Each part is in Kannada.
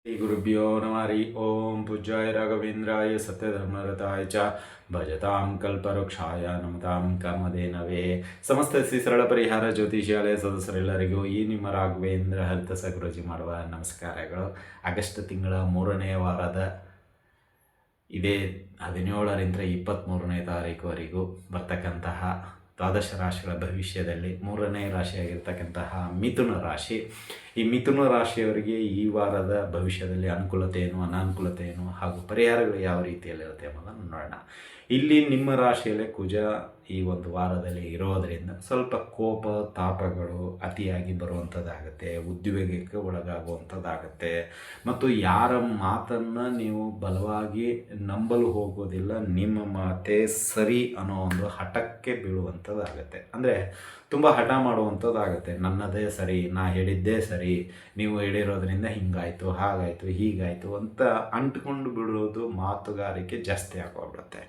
ಶ್ರೀ ಗುರುಭ್ಯೋ ನಮಃ ಹರಿ ಓಂ ಪೂಜ್ಯಾಯ ರಾಘವೇಂದ್ರಾಯ ಸತ್ಯಧರ್ಮರತಾಯ ಚ ಭಜತಾಂ ಕಲ್ಪವೃಕ್ಷಾಯ ನಮತಾಂ ಕಾಮಧೇನವೇ. ಸಮಸ್ತ ಶ್ರೀ ಸರಳ ಪರಿಹಾರ ಜ್ಯೋತಿಷಾಲಯ ಸದಸ್ಯರೆಲ್ಲರಿಗೂ ಈ ನಿಮ್ಮ ರಾಘವೇಂದ್ರ ಹರಿತ ಗುರೂಜಿ ಮಾಡುವ ನಮಸ್ಕಾರಗಳು. ಆಗಸ್ಟ್ ತಿಂಗಳ 3ನೇ ವಾರದ ಇದೇ 17ರಿಂದ 23ನೇ ತಾರೀಕುವರೆಗೂ ಬರ್ತಕ್ಕಂತಹ ದ್ವಾದಶ ರಾಶಿಗಳ ಭವಿಷ್ಯದಲ್ಲಿ 3ನೇ ರಾಶಿಯಾಗಿರ್ತಕ್ಕಂತಹ ಮಿಥುನ ರಾಶಿ. ಈ ಮಿಥುನ ರಾಶಿಯವರಿಗೆ ಈ ವಾರದ ಭವಿಷ್ಯದಲ್ಲಿ ಅನುಕೂಲತೆ ಏನು, ಅನಾನುಕೂಲತೆ ಏನು ಹಾಗೂ ಪರಿಹಾರಗಳು ಯಾವ ರೀತಿಯಲ್ಲಿರುತ್ತೆ ಎಂಬುದನ್ನು ನೋಡೋಣ. ಇಲ್ಲಿ ನಿಮ್ಮ ರಾಶಿಯಲ್ಲೇ ಕುಜ ಈ ಒಂದು ವಾರದಲ್ಲಿ ಇರೋದರಿಂದ ಸ್ವಲ್ಪ ಕೋಪ ತಾಪಗಳು ಅತಿಯಾಗಿ ಬರುವಂಥದ್ದಾಗುತ್ತೆ, ಉದ್ವೇಗಕ್ಕೆ ಒಳಗಾಗುವಂಥದ್ದಾಗುತ್ತೆ ಮತ್ತು ಯಾರ ಮಾತನ್ನು ನೀವು ಬಲವಾಗಿ ನಂಬಲು ಹೋಗೋದಿಲ್ಲ. ನಿಮ್ಮ ಮಾತೇ ಸರಿ ಅನ್ನೋ ಒಂದು ಹಠಕ್ಕೆ ಬೀಳುವಂಥದ್ದಾಗುತ್ತೆ. ಅಂದರೆ ತುಂಬ ಹಠ ಮಾಡುವಂಥದ್ದಾಗುತ್ತೆ. ನನ್ನದೇ ಸರಿ, ನಾ ಹೇಳಿದ್ದೇ ಸರಿ, ನೀವು ಹೇಳಿರೋದ್ರಿಂದ ಹಿಂಗಾಯಿತು, ಹಾಗಾಯಿತು, ಹೀಗಾಯಿತು ಅಂತ ಅಂಟ್ಕೊಂಡು ಬಿಡೋದು ಮಾತುಗಾರಿಕೆ ಜಾಸ್ತಿ ಆಗೋಗ್ಬಿಡುತ್ತೆ.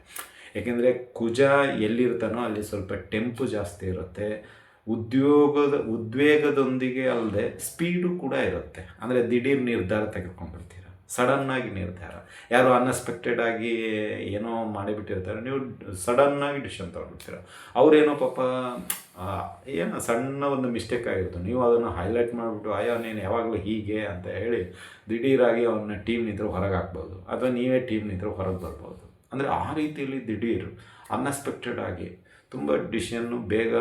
ಏಕೆಂದರೆ ಕುಜ ಎಲ್ಲಿರ್ತಾನೋ ಅಲ್ಲಿ ಸ್ವಲ್ಪ ಟೆಂಪು ಜಾಸ್ತಿ ಇರುತ್ತೆ. ಉದ್ವೇಗದೊಂದಿಗೆ ಅಲ್ಲದೆ ಸ್ಪೀಡು ಕೂಡ ಇರುತ್ತೆ. ಅಂದರೆ ದಿಢೀರ್ ನಿರ್ಧಾರ ತೆಗೆದುಕೊಂಡ್ಬಿಡ್ತೀರ, ಸಡನ್ನಾಗಿ ನಿರ್ಧಾರ. ಯಾರು ಅನ್ಎಕ್ಸ್ಪೆಕ್ಟೆಡ್ ಆಗಿ ಏನೋ ಮಾಡಿಬಿಟ್ಟಿರ್ತಾರೆ, ನೀವು ಸಡನ್ನಾಗಿ ಡಿಸಿಷನ್ ತೊಗೊಂಡ್ಬಿಡ್ತೀರ. ಅವರೇನೋ ಪಾಪ ಏನೋ ಸಣ್ಣ ಒಂದು ಮಿಸ್ಟೇಕ್ ಆಗಿರುತ್ತೆ, ನೀವು ಅದನ್ನು ಹೈಲೈಟ್ ಮಾಡಿಬಿಟ್ಟು ಅಯ್ಯೋ ನೀನು ಯಾವಾಗಲೂ ಹೀಗೆ ಅಂತ ಹೇಳಿ ದಿಢೀರಾಗಿ ಅವನ್ನ ಟೀಮ್ನಿಂದ ಹೊರಗೆ ಹಾಕ್ಬೋದು, ಅಥವಾ ನೀವೇ ಟೀಮ್ನಿಂದ ಹೊರಗೆ ಬರ್ಬೋದು. ಅಂದರೆ ಆ ರೀತಿಯಲ್ಲಿ ದಿಢೀರ್ ಅನ್ಎಕ್ಸ್ಪೆಕ್ಟೆಡ್ ಆಗಿ ತುಂಬ ಡಿಸಿಷನ್ನು ಬೇಗ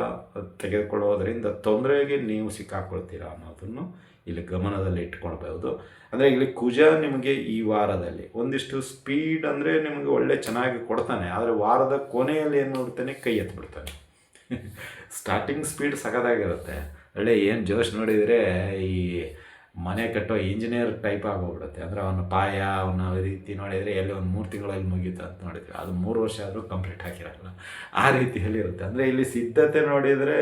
ತೆಗೆದುಕೊಳ್ಳೋದರಿಂದ ತೊಂದರೆಗೆ ನೀವು ಸಿಕ್ಕಾಕೊಳ್ತೀರಾ ಅನ್ನೋದನ್ನು ಇಲ್ಲಿ ಗಮನದಲ್ಲಿ ಇಟ್ಕೊಳ್ಬೋದು. ಅಂದರೆ ಇಲ್ಲಿ ಕುಜ ನಿಮಗೆ ಈ ವಾರದಲ್ಲಿ ಒಂದಿಷ್ಟು ಸ್ಪೀಡ್ ಅಂದರೆ ನಿಮಗೆ ಒಳ್ಳೆ ಚೆನ್ನಾಗಿ ಕೊಡ್ತಾನೆ, ಆದರೆ ವಾರದ ಕೊನೆಯಲ್ಲಿ ಏನು ನೋಡ್ತಾನೆ, ಕೈ ಎತ್ಬಿಡ್ತಾನೆ. ಸ್ಟಾರ್ಟಿಂಗ್ ಸ್ಪೀಡ್ ಸಖತ್ತಾಗಿರುತ್ತೆ, ಒಳ್ಳೆ ಏನು ಜೋಶ್ ನೋಡಿದರೆ ಈ ಮನೆ ಕಟ್ಟೋ ಇಂಜಿನಿಯರ್ ಟೈಪ್ ಆಗೋಗ್ಬಿಡುತ್ತೆ. ಅಂದರೆ ಅವನ ಪಾಯ ಅವನ ರೀತಿ ನೋಡಿದರೆ ಎಲ್ಲಿ ಒಂದು 3 ತಿಂಗಳಲ್ಲಿ ಮುಗೀತು ಅಂತ ನೋಡಿದರೆ ಅದು 3 ವರ್ಷ ಆದರೂ ಕಂಪ್ಲೀಟ್ ಆಗಿರಲ್ಲ, ಆ ರೀತಿಯಲ್ಲಿ ಇರುತ್ತೆ. ಅಂದರೆ ಇಲ್ಲಿ ಸಿದ್ಧತೆ ನೋಡಿದರೆ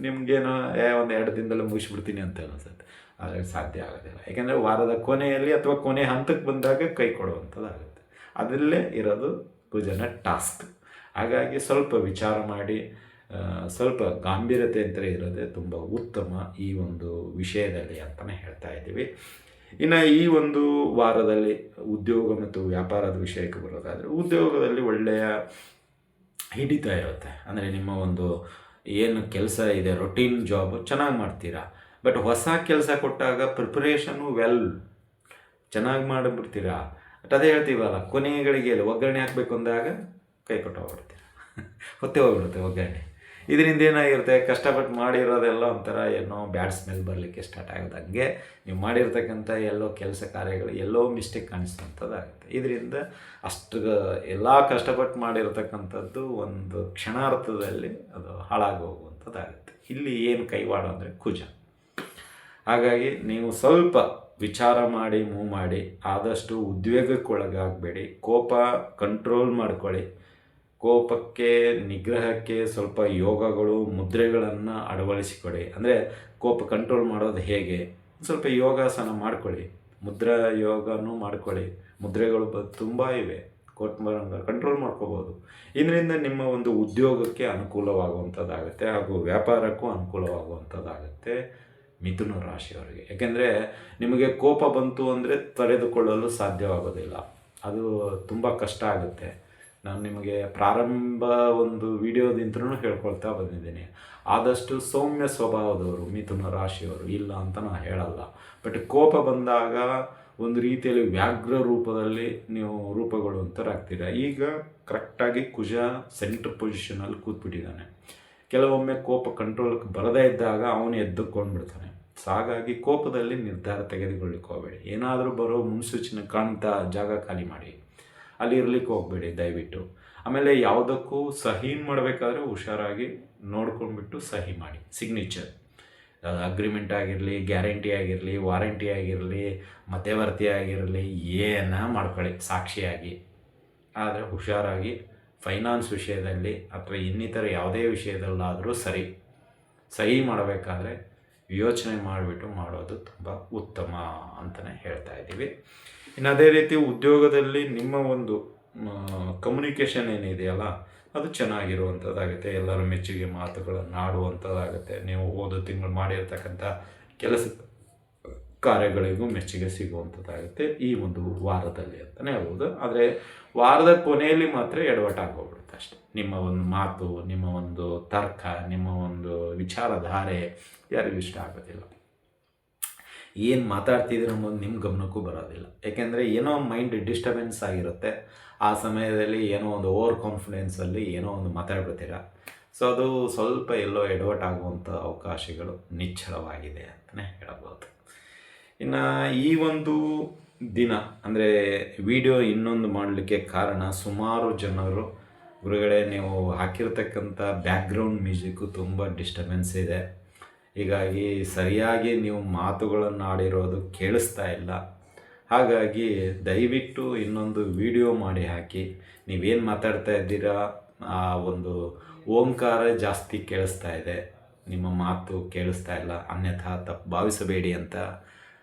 ನಿಮಗೇನೋ ಒಂದು 2 ದಿನದಲ್ಲಿ ಮುಗಿಸ್ಬಿಡ್ತೀನಿ ಅಂತ ಅನಿಸುತ್ತೆ, ಆದರೆ ಸಾಧ್ಯ ಆಗೋದಿಲ್ಲ. ಯಾಕೆಂದರೆ ವಾರದ ಕೊನೆಯಲ್ಲಿ ಅಥವಾ ಕೊನೆ ಹಂತಕ್ಕೆ ಬಂದಾಗ ಕೈ ಕೊಡುವಂಥದ್ದಾಗುತ್ತೆ. ಅದರಲ್ಲೇ ಇರೋದು ಕುಜನ ಟಾಸ್ಕ್. ಹಾಗಾಗಿ ಸ್ವಲ್ಪ ವಿಚಾರ ಮಾಡಿ ಸ್ವಲ್ಪ ಗಾಂಭೀರ್ಯತೆ ಅಂತ ಇರೋದೇ ತುಂಬ ಉತ್ತಮ ಈ ಒಂದು ವಿಷಯದಲ್ಲಿ ಅಂತಲೇ ಹೇಳ್ತಾ ಇದ್ದೀವಿ. ಇನ್ನು ಈ ಒಂದು ವಾರದಲ್ಲಿ ಉದ್ಯೋಗ ಮತ್ತು ವ್ಯಾಪಾರದ ವಿಷಯಕ್ಕೆ ಬರೋದಾದರೆ, ಉದ್ಯೋಗದಲ್ಲಿ ಒಳ್ಳೆಯ ಹಿಡಿತ ಇರುತ್ತೆ. ಅಂದರೆ ನಿಮ್ಮ ಒಂದು ಏನು ಕೆಲಸ ಇದೆ, ರೊಟೀನ್ ಜಾಬ್ ಚೆನ್ನಾಗಿ ಮಾಡ್ತೀರಾ. ಬಟ್ ಹೊಸ ಕೆಲಸ ಕೊಟ್ಟಾಗ ಪ್ರಿಪ್ರೇಷನು ಚೆನ್ನಾಗಿ ಮಾಡಿಬಿಡ್ತೀರಾ. ಬಟ್ ಅದೇ ಹೇಳ್ತೀವಲ್ಲ, ಕೊನೆಗಳಿಗೆ ಒಗ್ಗರಣೆ ಹಾಕಬೇಕು ಅಂದಾಗ ಕೈ ಕೊಟ್ಟು ಹೋಗ್ಬಿಡ್ತೀರ, ಹೊತ್ತೆ ಹೋಗ್ಬಿಡುತ್ತೆ ಒಗ್ಗರಣೆ. ಇದರಿಂದ ಏನಾಗಿರುತ್ತೆ, ಕಷ್ಟಪಟ್ಟು ಮಾಡಿರೋದೆಲ್ಲ ಒಂಥರ ಏನೋ ಬ್ಯಾಡ್ ಸ್ಮೆಲ್ ಬರಲಿಕ್ಕೆ ಸ್ಟಾರ್ಟ್ ಆಗೋದಂಗೆ ನೀವು ಮಾಡಿರ್ತಕ್ಕಂಥ ಎಲ್ಲೋ ಕೆಲಸ ಕಾರ್ಯಗಳು ಎಲ್ಲೋ ಮಿಸ್ಟೇಕ್ ಕಾಣಿಸುವಂಥದ್ದಾಗುತ್ತೆ. ಇದರಿಂದ ಅಷ್ಟು ಎಲ್ಲ ಕಷ್ಟಪಟ್ಟು ಮಾಡಿರ್ತಕ್ಕಂಥದ್ದು ಒಂದು ಕ್ಷಣಾರ್ಥದಲ್ಲಿ ಅದು ಹಾಳಾಗಿ ಹೋಗುವಂಥದ್ದಾಗುತ್ತೆ. ಇಲ್ಲಿ ಏನು ಕೈವಾಡ ಅಂದರೆ ಕುಜ. ಹಾಗಾಗಿ ನೀವು ಸ್ವಲ್ಪ ವಿಚಾರ ಮಾಡಿ ಮೂವ್ ಮಾಡಿ, ಆದಷ್ಟು ಉದ್ವೇಗಕ್ಕೆ ಒಳಗಾಗಬೇಡಿ, ಕೋಪ ಕಂಟ್ರೋಲ್ ಮಾಡ್ಕೊಳ್ಳಿ. ಕೋಪಕ್ಕೆ ನಿಗ್ರಹಕ್ಕೆ ಸ್ವಲ್ಪ ಯೋಗಗಳು ಮುದ್ರೆಗಳನ್ನು ಅಳವಡಿಸಿಕೊಡಿ. ಅಂದರೆ ಕೋಪ ಕಂಟ್ರೋಲ್ ಮಾಡೋದು ಹೇಗೆ, ಸ್ವಲ್ಪ ಯೋಗಾಸನ ಮಾಡ್ಕೊಳ್ಳಿ, ಮುದ್ರಾ ಯೋಗನೂ ಮಾಡ್ಕೊಳ್ಳಿ. ಮುದ್ರೆಗಳು ತುಂಬ ಇವೆ, ಕಂಟ್ರೋಲ್ ಮಾಡ್ಕೋಬೋದು. ಇದರಿಂದ ನಿಮ್ಮ ಒಂದು ಉದ್ಯೋಗಕ್ಕೆ ಅನುಕೂಲವಾಗುವಂಥದ್ದಾಗುತ್ತೆ ಹಾಗೂ ವ್ಯಾಪಾರಕ್ಕೂ ಅನುಕೂಲವಾಗುವಂಥದ್ದಾಗುತ್ತೆ ಮಿಥುನ ರಾಶಿಯವರಿಗೆ. ಯಾಕೆಂದರೆ ನಿಮಗೆ ಕೋಪ ಬಂತು ಅಂದರೆ ತಡೆದುಕೊಳ್ಳಲು ಸಾಧ್ಯವಾಗೋದಿಲ್ಲ, ಅದು ತುಂಬ ಕಷ್ಟ ಆಗುತ್ತೆ. ನಾನು ನಿಮಗೆ ಪ್ರಾರಂಭ ಒಂದು ವಿಡಿಯೋದಿಂದಲೂ ಹೇಳ್ಕೊಳ್ತಾ ಬಂದಿದ್ದೀನಿ, ಆದಷ್ಟು ಸೌಮ್ಯ ಸ್ವಭಾವದವರು ಮಿಥುನ ರಾಶಿಯವರು, ಇಲ್ಲ ಅಂತ ನಾನು ಹೇಳಲ್ಲ. ಬಟ್ ಕೋಪ ಬಂದಾಗ ಒಂದು ರೀತಿಯಲ್ಲಿ ವ್ಯಾಘ್ರ ರೂಪದಲ್ಲಿ ನೀವು ರೂಪುಗೊಳ್ಳುವಂಥರಾಗ್ತೀರ. ಈಗ ಕರೆಕ್ಟಾಗಿ ಕುಜ ಸೆಂಟ್ರ್ ಪೊಸಿಷನಲ್ಲಿ ಕೂತ್ಬಿಟ್ಟಿದ್ದಾನೆ. ಕೆಲವೊಮ್ಮೆ ಕೋಪ ಕಂಟ್ರೋಲ್ಗೆ ಬರದೇ ಇದ್ದಾಗ ಅವನು ಎದ್ದುಕೊಂಡ್ಬಿಡ್ತಾನೆ. ಹಾಗಾಗಿ ಕೋಪದಲ್ಲಿ ನಿರ್ಧಾರ ತೆಗೆದುಕೊಳ್ಳಿಕ್ಕೆ ಹೋಗಬೇಡಿ. ಏನಾದರೂ ಬರೋ ಮುನ್ಸೂಚನೆ ಕಾಣ್ತಾ ಜಾಗ ಖಾಲಿ ಮಾಡಿ, ಅಲ್ಲಿ ಇರ್ಲಿಕ್ಕೆ ಹೋಗಬೇಡಿ ದಯವಿಟ್ಟು. ಆಮೇಲೆ ಯಾವುದಕ್ಕೂ ಸಹಿ ಮಾಡಬೇಕಾದ್ರೆ ಹುಷಾರಾಗಿ ನೋಡ್ಕೊಂಡ್ಬಿಟ್ಟು ಸಹಿ ಮಾಡಿ. ಸಿಗ್ನೇಚರ್ ಅಗ್ರಿಮೆಂಟ್ ಆಗಿರಲಿ, ಗ್ಯಾರಂಟಿ ಆಗಿರಲಿ, ವಾರಂಟಿ ಆಗಿರಲಿ, ಮಧ್ಯವರ್ತಿ ಆಗಿರಲಿ, ಏನ ಮಾಡ್ಕೊಳ್ಳಿ ಸಾಕ್ಷಿಯಾಗಿ. ಆದರೆ ಹುಷಾರಾಗಿ ಫೈನಾನ್ಸ್ ವಿಷಯದಲ್ಲಿ ಅಥವಾ ಇನ್ನಿತರ ಯಾವುದೇ ವಿಷಯದಲ್ಲಾದರೂ ಸಹಿ ಮಾಡಬೇಕಾದ್ರೆ ಯೋಚನೆ ಮಾಡಿಬಿಟ್ಟು ಮಾಡೋದು ತುಂಬ ಉತ್ತಮ ಅಂತಲೇ ಹೇಳ್ತಾ ಇದ್ದೀವಿ. ಇನ್ನು ಅದೇ ರೀತಿ ಉದ್ಯೋಗದಲ್ಲಿ ನಿಮ್ಮ ಒಂದು ಕಮ್ಯುನಿಕೇಷನ್ ಏನಿದೆಯಲ್ಲ ಅದು ಚೆನ್ನಾಗಿರುವಂಥದ್ದಾಗುತ್ತೆ. ಎಲ್ಲರ ಮೆಚ್ಚುಗೆ ಮಾತುಗಳನ್ನು ಆಡುವಂಥದ್ದಾಗುತ್ತೆ. ನೀವು ಹೋದ ತಿಂಗಳು ಮಾಡಿರ್ತಕ್ಕಂಥ ಕಾರ್ಯಗಳಿಗೂ ಮೆಚ್ಚುಗೆ ಸಿಗುವಂಥದ್ದಾಗುತ್ತೆ ಈ ಒಂದು ವಾರದಲ್ಲಿ ಅಂತಲೇ ಹೇಳ್ಬೋದು. ಆದರೆ ವಾರದ ಕೊನೆಯಲ್ಲಿ ಮಾತ್ರ ಎಡವಟ್ಟಾಗೋಗ್ಬಿಡುತ್ತೆ ಅಷ್ಟೆ. ನಿಮ್ಮ ಒಂದು ಮಾತು, ನಿಮ್ಮ ಒಂದು ತರ್ಕ, ನಿಮ್ಮ ಒಂದು ವಿಚಾರಧಾರೆ ಯಾರಿಗೂ ಇಷ್ಟ ಆಗೋದಿಲ್ಲ. ಏನು ಮಾತಾಡ್ತಿದ್ದೀರ ಅನ್ನೋದು ನಿಮ್ಮ ಗಮನಕ್ಕೂ ಬರೋದಿಲ್ಲ. ಯಾಕೆಂದರೆ ಏನೋ ಮೈಂಡ್ ಡಿಸ್ಟರ್ಬೆನ್ಸ್ ಆಗಿರುತ್ತೆ. ಆ ಸಮಯದಲ್ಲಿ ಏನೋ ಒಂದು ಓವರ್ ಕಾನ್ಫಿಡೆನ್ಸಲ್ಲಿ ಏನೋ ಒಂದು ಮಾತಾಡ್ಬಿಡ್ತೀರ. ಸೊ ಅದು ಸ್ವಲ್ಪ ಎಲ್ಲೋ ಎಡವಟ್ಟಾಗುವಂಥ ಅವಕಾಶಗಳು ನಿಚ್ಚಳವಾಗಿದೆ ಅಂತಲೇ ಹೇಳಬಹುದು. ಇನ್ನು ಈ ಒಂದು ದಿನ ಅಂದರೆ ವಿಡಿಯೋ ಇನ್ನೊಂದು ಮಾಡಲಿಕ್ಕೆ ಕಾರಣ, ಸುಮಾರು ಜನರು ಗುರುಗಳೇ ನೀವು ಹಾಕಿರ್ತಕ್ಕಂಥ ಬ್ಯಾಕ್ಗ್ರೌಂಡ್ ಮ್ಯೂಸಿಕ್ಕು ತುಂಬ ಡಿಸ್ಟರ್ಬೆನ್ಸ್ ಇದೆ, ಹೀಗಾಗಿ ಸರಿಯಾಗಿ ನೀವು ಮಾತುಗಳನ್ನು ಆಡಿರೋದು ಕೇಳಿಸ್ತಾ ಇಲ್ಲ, ಹಾಗಾಗಿ ದಯವಿಟ್ಟು ಇನ್ನೊಂದು ವಿಡಿಯೋ ಮಾಡಿ ಹಾಕಿ, ನೀವೇನು ಮಾತಾಡ್ತಾ ಇದ್ದೀರಾ ಆ ಒಂದು ಓಂಕಾರ ಜಾಸ್ತಿ ಕೇಳಿಸ್ತಾ ಇದೆ, ನಿಮ್ಮ ಮಾತು ಕೇಳಿಸ್ತಾ ಇಲ್ಲ, ಅನ್ಯಥಾ ತಪ್ಪು ಭಾವಿಸಬೇಡಿ ಅಂತ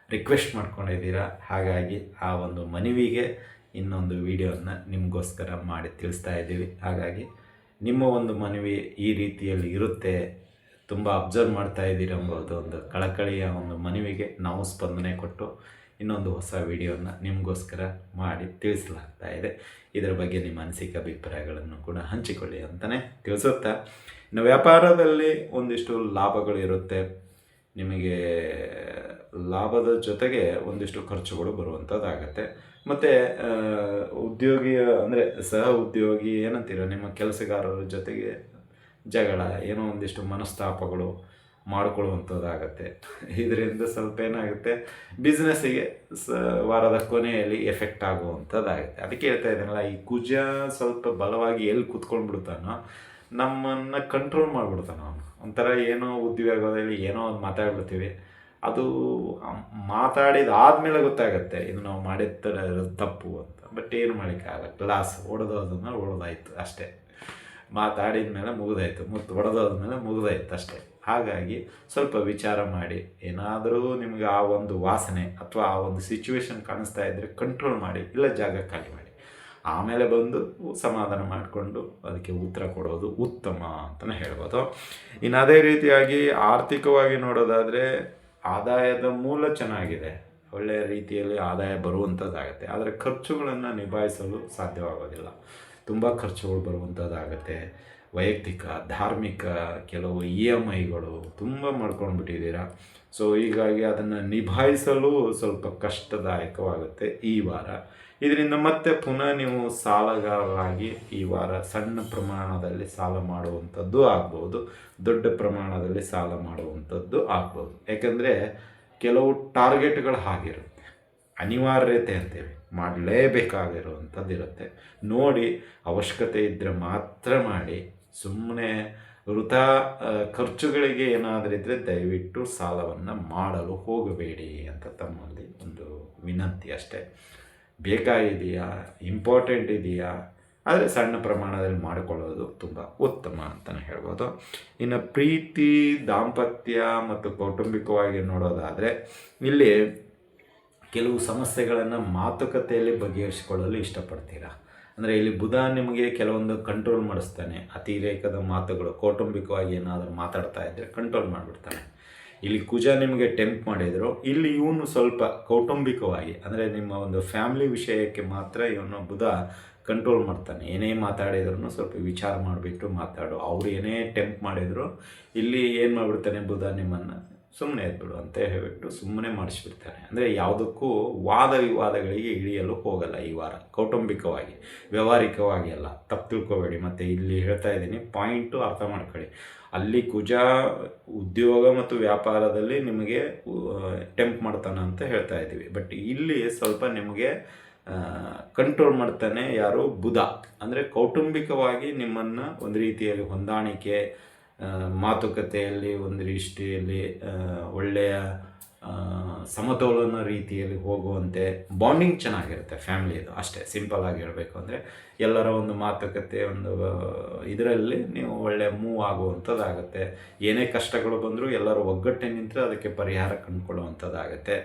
ರಿಕ್ವೆಸ್ಟ್ ಮಾಡ್ಕೊಂಡಿದ್ದೀರಾ. ಹಾಗಾಗಿ ಆ ಒಂದು ಮನವಿಗೆ ಇನ್ನೊಂದು ವಿಡಿಯೋನ ನಿಮಗೋಸ್ಕರ ಮಾಡಿ ತಿಳಿಸ್ತಾ ಇದ್ದೀವಿ. ಹಾಗಾಗಿ ನಿಮ್ಮ ಒಂದು ಮನವಿ ಈ ರೀತಿಯಲ್ಲಿ ಇರುತ್ತೆ, ತುಂಬ ಅಬ್ಸರ್ವ್ ಮಾಡ್ತಾ ಇದ್ದೀರ ಎಂಬುದು ಒಂದು ಕಳಕಳಿಯ ಒಂದು ಮನವಿಗೆ ನಾವು ಸ್ಪಂದನೆ ಕೊಟ್ಟು ಇನ್ನೊಂದು ಹೊಸ ವಿಡಿಯೋನ ನಿಮಗೋಸ್ಕರ ಮಾಡಿ ತಿಳಿಸಲಾಗ್ತಾ ಇದೆ. ಇದರ ಬಗ್ಗೆ ನಿಮ್ಮ ಅನಿಸಿಕೆ ಅಭಿಪ್ರಾಯಗಳನ್ನು ಕೂಡ ಹಂಚಿಕೊಳ್ಳಿ ಅಂತಲೇ ತಿಳಿಸುತ್ತಾ, ಇನ್ನು ವ್ಯಾಪಾರದಲ್ಲಿ ಒಂದಿಷ್ಟು ಲಾಭಗಳು ಇರುತ್ತೆ, ನಿಮಗೆ ಲಾಭದ ಜೊತೆಗೆ ಒಂದಿಷ್ಟು ಖರ್ಚುಗಳು ಬರುವಂಥದ್ದಾಗತ್ತೆ. ಮತ್ತು ಉದ್ಯೋಗಿಯ ಅಂದರೆ ಸಹ ಉದ್ಯೋಗಿ ಏನಂತೀರ, ನಿಮ್ಮ ಕೆಲಸಗಾರರ ಜೊತೆಗೆ ಜಗಳ, ಏನೋ ಒಂದಿಷ್ಟು ಮನಸ್ತಾಪಗಳು ಮಾಡಿಕೊಳ್ಳುವಂಥದ್ದಾಗತ್ತೆ. ಇದರಿಂದ ಸ್ವಲ್ಪ ಏನಾಗುತ್ತೆ, ಬಿಸ್ನೆಸ್ಸಿಗೆ ವಾರದ ಕೊನೆಯಲ್ಲಿ ಎಫೆಕ್ಟ್ ಆಗುವಂಥದ್ದಾಗುತ್ತೆ. ಅದಕ್ಕೆ ಹೇಳ್ತಾ ಇದ್ದೀನಲ್ಲ, ಈ ಕುಜ ಸ್ವಲ್ಪ ಬಲವಾಗಿ ಎಲ್ಲಿ ಕೂತ್ಕೊಂಡ್ಬಿಡ್ತಾನೋ ನಮ್ಮನ್ನು ಕಂಟ್ರೋಲ್ ಮಾಡಿಬಿಡ್ತಾನೆ ಅವನು. ಒಂಥರ ಏನೋ ಉದ್ಯೋಗದಲ್ಲಿ ಏನೋ ಒಂದು ಮಾತಾಡ್ಬಿಡ್ತೀವಿ, ಅದು ಮಾತಾಡಿದಾದ್ಮೇಲೆ ಗೊತ್ತಾಗುತ್ತೆ ಇದು ನಾವು ಮಾಡಿದ ತಪ್ಪು ಅಂತ. ಬಟ್ ಏನು ಮಾಡೋಕ್ಕಾಗಲ್ಲ, ಗ್ಲಾಸ್ ಒಡೆದೋದನ್ನ ಒಡೆದಾಯ್ತು ಅಷ್ಟೇ, ಮಾತಾಡಿದ ಮೇಲೆ ಮುಗಿದಾಯ್ತು, ಮತ್ತು ಒಡೆದೋದ್ಮೇಲೆ ಮುಗಿದಾಯ್ತು ಅಷ್ಟೇ. ಹಾಗಾಗಿ ಸ್ವಲ್ಪ ವಿಚಾರ ಮಾಡಿ, ಏನಾದರೂ ನಿಮಗೆ ಆ ಒಂದು ವಾಸನೆ ಅಥವಾ ಆ ಒಂದು ಸಿಚುವೇಶನ್ ಕಾಣಿಸ್ತಾ ಇದ್ದರೆ ಕಂಟ್ರೋಲ್ ಮಾಡಿ, ಇಲ್ಲ ಜಾಗ ಖಾಲಿ ಮಾಡಿ, ಆಮೇಲೆ ಬಂದು ಸಮಾಧಾನ ಮಾಡಿಕೊಂಡು ಅದಕ್ಕೆ ಉತ್ತರ ಕೊಡೋದು ಉತ್ತಮ ಅಂತಲೇ ಹೇಳ್ಬೋದು. ಇನ್ನು ಅದೇ ರೀತಿಯಾಗಿ ಆರ್ಥಿಕವಾಗಿ ನೋಡೋದಾದರೆ ಆದಾಯದ ಮೂಲ ಚೆನ್ನಾಗಿದೆ, ಒಳ್ಳೆಯ ರೀತಿಯಲ್ಲಿ ಆದಾಯ ಬರುವಂಥದ್ದಾಗತ್ತೆ. ಆದರೆ ಖರ್ಚುಗಳನ್ನು ನಿಭಾಯಿಸಲು ಸಾಧ್ಯವಾಗೋದಿಲ್ಲ, ತುಂಬ ಖರ್ಚುಗಳು ಬರುವಂಥದ್ದಾಗತ್ತೆ. ವೈಯಕ್ತಿಕ, ಧಾರ್ಮಿಕ, ಕೆಲವು EMIಗಳು ತುಂಬ ಮಾಡ್ಕೊಂಡ್ಬಿಟ್ಟಿದ್ದೀರಾ. ಸೊ ಹೀಗಾಗಿ ಅದನ್ನು ನಿಭಾಯಿಸಲು ಸ್ವಲ್ಪ ಕಷ್ಟದಾಯಕವಾಗುತ್ತೆ ಈ ವಾರ. ಇದರಿಂದ ಮತ್ತೆ ಪುನಃ ನೀವು ಸಾಲಗಾರರಾಗಿ ಈ ವಾರ ಸಣ್ಣ ಪ್ರಮಾಣದಲ್ಲಿ ಸಾಲ ಮಾಡುವಂಥದ್ದು ಆಗ್ಬೋದು, ದೊಡ್ಡ ಪ್ರಮಾಣದಲ್ಲಿ ಸಾಲ ಮಾಡುವಂಥದ್ದು ಆಗ್ಬೋದು. ಯಾಕಂದರೆ ಕೆಲವು ಟಾರ್ಗೆಟ್ಗಳು ಆಗಿರುತ್ತೆ, ಅನಿವಾರ್ಯತೆ ಅಂತೇವೆ, ಮಾಡಲೇಬೇಕಾಗಿರುವಂಥದ್ದು ಇರುತ್ತೆ. ನೋಡಿ, ಅವಶ್ಯಕತೆ ಇದ್ದರೆ ಮಾತ್ರ ಮಾಡಿ, ಸುಮ್ಮನೆ ವೃಥಾ ಖರ್ಚುಗಳಿಗೆ ಏನಾದರೂ ಇದ್ದರೆ ದಯವಿಟ್ಟು ಸಾಲವನ್ನು ಮಾಡಲು ಹೋಗಬೇಡಿ ಅಂತ ತಮ್ಮಲ್ಲಿ ಒಂದು ವಿನಂತಿ ಅಷ್ಟೇ. ಬೇಕಾಗಿದೆಯಾ, ಇಂಪಾರ್ಟೆಂಟ್ ಇದೆಯಾ, ಆದರೆ ಸಣ್ಣ ಪ್ರಮಾಣದಲ್ಲಿ ಮಾಡಿಕೊಳ್ಳೋದು ತುಂಬ ಉತ್ತಮ ಅಂತಲೇ ಹೇಳ್ಬೋದು. ಇನ್ನು ಪ್ರೀತಿ, ದಾಂಪತ್ಯ ಮತ್ತು ಕೌಟುಂಬಿಕವಾಗಿ ನೋಡೋದಾದರೆ ಇಲ್ಲಿ ಕೆಲವು ಸಮಸ್ಯೆಗಳನ್ನು ಮಾತುಕತೆಯಲ್ಲಿ ಬಗೆಹರಿಸಿಕೊಳ್ಳಲು ಇಷ್ಟಪಡ್ತೀರಾ. ಅಂದರೆ ಇಲ್ಲಿ ಬುಧ ನಿಮಗೆ ಕೆಲವೊಂದು ಕಂಟ್ರೋಲ್ ಮಾಡಿಸ್ತಾನೆ, ಅತಿರೇಕದ ಮಾತುಗಳು, ಕೌಟುಂಬಿಕವಾಗಿ ಏನಾದರೂ ಮಾತಾಡ್ತಾ ಇದ್ದರೆ ಕಂಟ್ರೋಲ್ ಮಾಡಿಬಿಡ್ತಾನೆ. ಇಲ್ಲಿ ಕುಜ ನಿಮಗೆ ಟೆಂಪ್ ಮಾಡಿದರು, ಇಲ್ಲಿ ಇವನು ಸ್ವಲ್ಪ ಕೌಟುಂಬಿಕವಾಗಿ ಅಂದರೆ ನಿಮ್ಮ ಒಂದು ಫ್ಯಾಮಿಲಿ ವಿಷಯಕ್ಕೆ ಮಾತ್ರ ಇವನು ಬುಧ ಕಂಟ್ರೋಲ್ ಮಾಡ್ತಾನೆ. ಏನೇ ಮಾತಾಡಿದ್ರು ಸ್ವಲ್ಪ ವಿಚಾರ ಮಾಡಿಬಿಟ್ಟು ಮಾತಾಡು. ಅವ್ರು ಏನೇ ಟೆಂಪ್ ಮಾಡಿದ್ರು ಇಲ್ಲಿ ಏನು ಮಾಡಿಬಿಡ್ತಾನೆ ಬುಧ, ನಿಮ್ಮನ್ನು ಸುಮ್ಮನೆ ಎದ್ಬಿಡು ಅಂತ ಹೇಳ್ಬಿಟ್ಟು ಸುಮ್ಮನೆ ಮಾಡಿಸ್ಬಿಡ್ತಾನೆ. ಅಂದರೆ ಯಾವುದಕ್ಕೂ ವಾದ ವಿವಾದಗಳಿಗೆ ಇಳಿಯಲು ಹೋಗಲ್ಲ ಈ ವಾರ, ಕೌಟುಂಬಿಕವಾಗಿ, ವ್ಯಾವಹಾರಿಕವಾಗಿ ಅಲ್ಲ, ತಪ್ಪು ತಿಳ್ಕೊಬೇಡಿ. ಮತ್ತು ಇಲ್ಲಿ ಹೇಳ್ತಾ ಇದ್ದೀನಿ, ಪಾಯಿಂಟು ಅರ್ಥ ಮಾಡ್ಕೊಳ್ಳಿ. ಅಲ್ಲಿ ಕುಜ ಉದ್ಯೋಗ ಮತ್ತು ವ್ಯಾಪಾರದಲ್ಲಿ ನಿಮಗೆ ಟೆಂಪ್ ಮಾಡ್ತಾನೆ ಅಂತ ಹೇಳ್ತಾ ಇದ್ದೀವಿ. ಬಟ್ ಇಲ್ಲಿ ಸ್ವಲ್ಪ ನಿಮಗೆ ಕಂಟ್ರೋಲ್ ಮಾಡ್ತಾನೆ ಯಾರು, ಬುಧ. ಅಂದರೆ ಕೌಟುಂಬಿಕವಾಗಿ ನಿಮ್ಮನ್ನು ಒಂದು ರೀತಿಯಲ್ಲಿ ಹೊಂದಾಣಿಕೆ, ಮಾತುಕತೆಯಲ್ಲಿ ಒಂದು ರೀತಿಯಲ್ಲಿ ಒಳ್ಳೆಯ ಸಮತೋಲನ ರೀತಿಯಲ್ಲಿ ಹೋಗುವಂತೆ ಬಾಂಡಿಂಗ್ ಚೆನ್ನಾಗಿರುತ್ತೆ ಫ್ಯಾಮಿಲಿದು. ಅಷ್ಟೇ ಸಿಂಪಲ್ಲಾಗಿ ಹೇಳಬೇಕು ಅಂದರೆ ಎಲ್ಲರ ಒಂದು ಮಾತುಕತೆ, ಒಂದು ಇದರಲ್ಲಿ ನೀವು ಒಳ್ಳೆಯ ಮೂವ್ ಆಗುವಂಥದ್ದಾಗುತ್ತೆ. ಏನೇ ಕಷ್ಟಗಳು ಬಂದರೂ ಎಲ್ಲರೂ ಒಗ್ಗಟ್ಟೆ ನಿಂತರೆ ಅದಕ್ಕೆ ಪರಿಹಾರ ಕಂಡುಕೊಳ್ಳುವಂಥದ್ದಾಗುತ್ತೆ.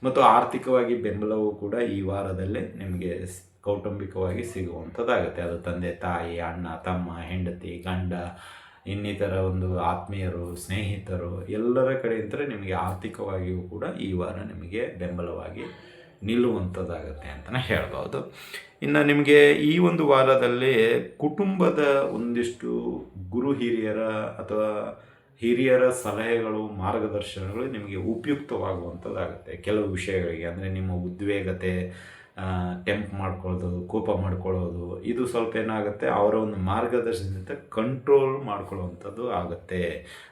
ಮತ್ತು ಆರ್ಥಿಕವಾಗಿ ಬೆಂಬಲವೂ ಕೂಡ ಈ ವಾರದಲ್ಲೇ ನಿಮಗೆ ಕೌಟುಂಬಿಕವಾಗಿ ಸಿಗುವಂಥದ್ದಾಗುತ್ತೆ. ಅದು ತಂದೆ ತಾಯಿ, ಅಣ್ಣ ತಮ್ಮ, ಹೆಂಡತಿ, ಗಂಡ, ಇನ್ನಿತರ ಒಂದು ಆತ್ಮೀಯರು, ಸ್ನೇಹಿತರು ಎಲ್ಲರ ಕಡೆಯಿಂದ ನಿಮಗೆ ಆರ್ಥಿಕವಾಗಿಯೂ ಕೂಡ ಈ ವಾರ ನಿಮಗೆ ಬೆಂಬಲವಾಗಿ ನಿಲ್ಲುವಂಥದ್ದಾಗತ್ತೆ ಅಂತಲೇ ಹೇಳ್ಬೋದು. ಇನ್ನು ನಿಮಗೆ ಈ ಒಂದು ವಾರದಲ್ಲಿ ಕುಟುಂಬದ ಒಂದಿಷ್ಟು ಗುರು ಹಿರಿಯರ ಅಥವಾ ಹಿರಿಯರ ಸಲಹೆಗಳು, ಮಾರ್ಗದರ್ಶನಗಳು ನಿಮಗೆ ಉಪಯುಕ್ತವಾಗುವಂಥದ್ದಾಗುತ್ತೆ ಕೆಲವು ವಿಷಯಗಳಿಗೆ. ಅಂದರೆ ನಿಮ್ಮ ಉದ್ವೇಗತೆ, ಟೆಂಪ್ ಮಾಡ್ಕೊಳ್ಳೋದು, ಕೋಪ ಮಾಡ್ಕೊಳ್ಳೋದು, ಇದು ಸ್ವಲ್ಪ ಏನಾಗುತ್ತೆ ಅವರ ಒಂದು ಮಾರ್ಗದರ್ಶನದಿಂದ ಕಂಟ್ರೋಲ್ ಮಾಡ್ಕೊಳ್ಳುವಂಥದ್ದು ಆಗುತ್ತೆ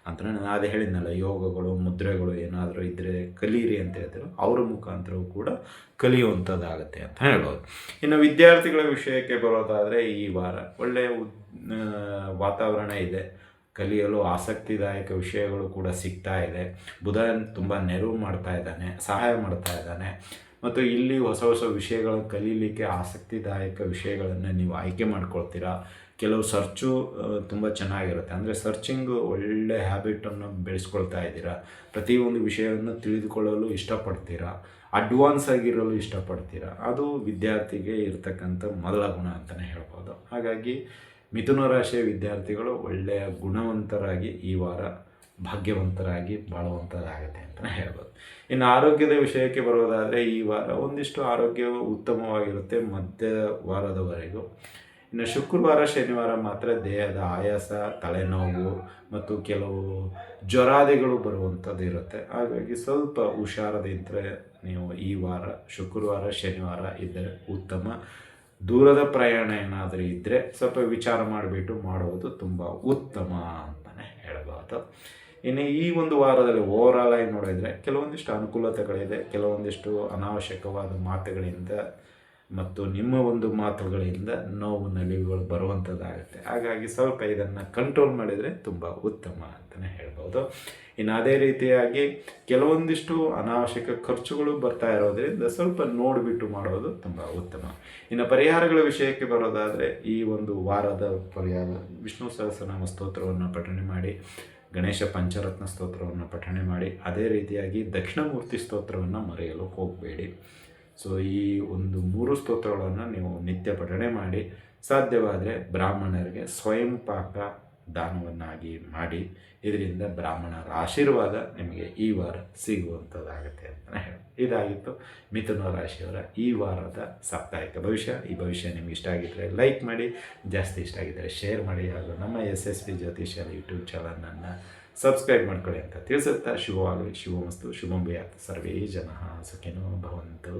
ಅಂತ ನಾನು ಅದೇ ಹೇಳಿದ್ನಲ್ಲ. ಯೋಗಗಳು, ಮುದ್ರೆಗಳು ಏನಾದರೂ ಇದ್ದರೆ ಕಲೀರಿ ಅಂತ ಹೇಳ್ತಾರೆ, ಅವರ ಮುಖಾಂತರವೂ ಕೂಡ ಕಲಿಯುವಂಥದ್ದಾಗುತ್ತೆ ಅಂತ ಹೇಳ್ಬೋದು. ಇನ್ನು ವಿದ್ಯಾರ್ಥಿಗಳ ವಿಷಯಕ್ಕೆ ಬರೋದಾದರೆ ಈ ವಾರ ಒಳ್ಳೆಯ ವಾತಾವರಣ ಇದೆ. ಕಲಿಯಲು ಆಸಕ್ತಿದಾಯಕ ವಿಷಯಗಳು ಕೂಡ ಸಿಗ್ತಾ ಇದೆ. ಬುಧ ತುಂಬ ನೆರವು ಮಾಡ್ತಾ ಇದ್ದಾನೆ, ಸಹಾಯ ಮಾಡ್ತಾ ಇದ್ದಾನೆ. ಮತ್ತು ಇಲ್ಲಿ ಹೊಸ ಹೊಸ ವಿಷಯಗಳನ್ನು ಕಲೀಲಿಕ್ಕೆ ಆಸಕ್ತಿದಾಯಕ ವಿಷಯಗಳನ್ನು ನೀವು ಆಯ್ಕೆ ಮಾಡ್ಕೊಳ್ತೀರಾ. ಕೆಲವು ಸರ್ಚು ತುಂಬ ಚೆನ್ನಾಗಿರುತ್ತೆ. ಅಂದರೆ ಸರ್ಚಿಂಗು ಒಳ್ಳೆ ಹ್ಯಾಬಿಟನ್ನು ಬೆಳೆಸ್ಕೊಳ್ತಾ ಇದ್ದೀರಾ. ಪ್ರತಿಯೊಂದು ವಿಷಯವನ್ನು ತಿಳಿದುಕೊಳ್ಳಲು ಇಷ್ಟಪಡ್ತೀರಾ, ಅಡ್ವಾನ್ಸ್ ಆಗಿರಲು ಇಷ್ಟಪಡ್ತೀರಾ. ಅದು ವಿದ್ಯಾರ್ಥಿಗೆ ಇರ್ತಕ್ಕಂಥ ಮೊದಲ ಗುಣ ಅಂತಲೇ ಹೇಳ್ಬೋದು. ಹಾಗಾಗಿ ಮಿಥುನ ರಾಶಿಯ ವಿದ್ಯಾರ್ಥಿಗಳು ಒಳ್ಳೆಯ ಗುಣವಂತರಾಗಿ ಈ ವಾರ ಭಾಗ್ಯವಂತರಾಗಿ ಬಾಳುವಂಥದ್ದಾಗುತ್ತೆ ಅಂತಲೇ ಹೇಳ್ಬೋದು. ಇನ್ನು ಆರೋಗ್ಯದ ವಿಷಯಕ್ಕೆ ಬರೋದಾದರೆ ಈ ವಾರ ಒಂದಿಷ್ಟು ಆರೋಗ್ಯವು ಉತ್ತಮವಾಗಿರುತ್ತೆ ಮಧ್ಯ ವಾರದವರೆಗೂ. ಇನ್ನು ಶುಕ್ರವಾರ, ಶನಿವಾರ ಮಾತ್ರ ದೇಹದ ಆಯಾಸ, ತಲೆನೋವು ಮತ್ತು ಕೆಲವು ಜ್ವರಾದಿಗಳು ಬರುವಂಥದ್ದು ಇರುತ್ತೆ. ಹಾಗಾಗಿ ಸ್ವಲ್ಪ ಹುಷಾರದಿದ್ದರೆ ನೀವು ಈ ವಾರ ಶುಕ್ರವಾರ, ಶನಿವಾರ ಇದ್ದರೆ ಉತ್ತಮ. ದೂರದ ಪ್ರಯಾಣ ಏನಾದರೂ ಇದ್ದರೆ ಸ್ವಲ್ಪ ವಿಚಾರ ಮಾಡಿಬಿಟ್ಟು ಮಾಡುವುದು ತುಂಬ ಉತ್ತಮ ಅಂತಲೇ ಹೇಳ್ಬೋದು. ಇನ್ನು ಈ ಒಂದು ವಾರದಲ್ಲಿ ಓವರಾಲ್ ಆಗಿ ನೋಡಿದರೆ ಕೆಲವೊಂದಿಷ್ಟು ಅನುಕೂಲತೆಗಳಿದೆ, ಕೆಲವೊಂದಿಷ್ಟು ಅನಾವಶ್ಯಕವಾದ ಮಾತುಗಳಿಂದ ಮತ್ತು ನಿಮ್ಮ ಒಂದು ಮಾತುಗಳಿಂದ ನೋವು ನಲಿವುಗಳು ಬರುವಂಥದ್ದಾಗುತ್ತೆ. ಹಾಗಾಗಿ ಸ್ವಲ್ಪ ಇದನ್ನು ಕಂಟ್ರೋಲ್ ಮಾಡಿದರೆ ತುಂಬ ಉತ್ತಮ ಅಂತಲೇ ಹೇಳ್ಬೋದು. ಇನ್ನು ಅದೇ ರೀತಿಯಾಗಿ ಕೆಲವೊಂದಿಷ್ಟು ಅನಾವಶ್ಯಕ ಖರ್ಚುಗಳು ಬರ್ತಾ ಇರೋದರಿಂದ ಸ್ವಲ್ಪ ನೋಡಿಬಿಟ್ಟು ಮಾಡೋದು ತುಂಬ ಉತ್ತಮ. ಇನ್ನು ಪರಿಹಾರಗಳ ವಿಷಯಕ್ಕೆ ಬರೋದಾದರೆ ಈ ಒಂದು ವಾರದ ಪರಿಹಾರ ವಿಷ್ಣು ಸಹಸ್ರನಾಮ ಸ್ತೋತ್ರವನ್ನು ಪಠಣೆ ಮಾಡಿ, ಗಣೇಶ ಪಂಚರತ್ನ ಸ್ತೋತ್ರವನ್ನು ಪಠಣೆ ಮಾಡಿ, ಅದೇ ರೀತಿಯಾಗಿ ದಕ್ಷಿಣಮೂರ್ತಿ ಸ್ತೋತ್ರವನ್ನು ಮರೆಯಲು ಹೋಗಬೇಡಿ. ಸೊ ಈ ಒಂದು 3 ಸ್ತೋತ್ರಗಳನ್ನು ನೀವು ನಿತ್ಯ ಪಠಣೆ ಮಾಡಿ, ಸಾಧ್ಯವಾದರೆ ಬ್ರಾಹ್ಮಣರಿಗೆ ಸ್ವಯಂ ಪಾಕ ದಾನವನ್ನಾಗಿ ಮಾಡಿ. ಇದರಿಂದ ಬ್ರಾಹ್ಮಣರ ಆಶೀರ್ವಾದ ನಿಮಗೆ ಈ ವಾರ ಸಿಗುವಂಥದ್ದಾಗುತ್ತೆ ಅಂತಲೇ ಹೇಳಿ. ಇದಾಗಿತ್ತು ಮಿಥುನ ರಾಶಿಯವರ ಈ ವಾರದ ಸಾಪ್ತಾಹಿಕ ಭವಿಷ್ಯ. ಈ ಭವಿಷ್ಯ ನಿಮ್ಗೆ ಇಷ್ಟ ಆಗಿದ್ದರೆ ಲೈಕ್ ಮಾಡಿ, ಜಾಸ್ತಿ ಇಷ್ಟ ಆಗಿದ್ದರೆ ಶೇರ್ ಮಾಡಿ, ಹಾಗೂ ನಮ್ಮ SSP ಜ್ಯೋತಿಷ್ಯ ಯೂಟ್ಯೂಬ್ ಚಾನಲನ್ನು ಸಬ್ಸ್ಕ್ರೈಬ್ ಮಾಡ್ಕೊಳ್ಳಿ ಅಂತ ತಿಳಿಸುತ್ತಾ, ಶುಭವಾಗಲಿ, ಶುಭಮಸ್ತು, ಶುಭಂ ಭೂಯಾತ್, ಸರ್ವೇ ಜನಃ ಸುಖಿನೋ ಭವಂತು.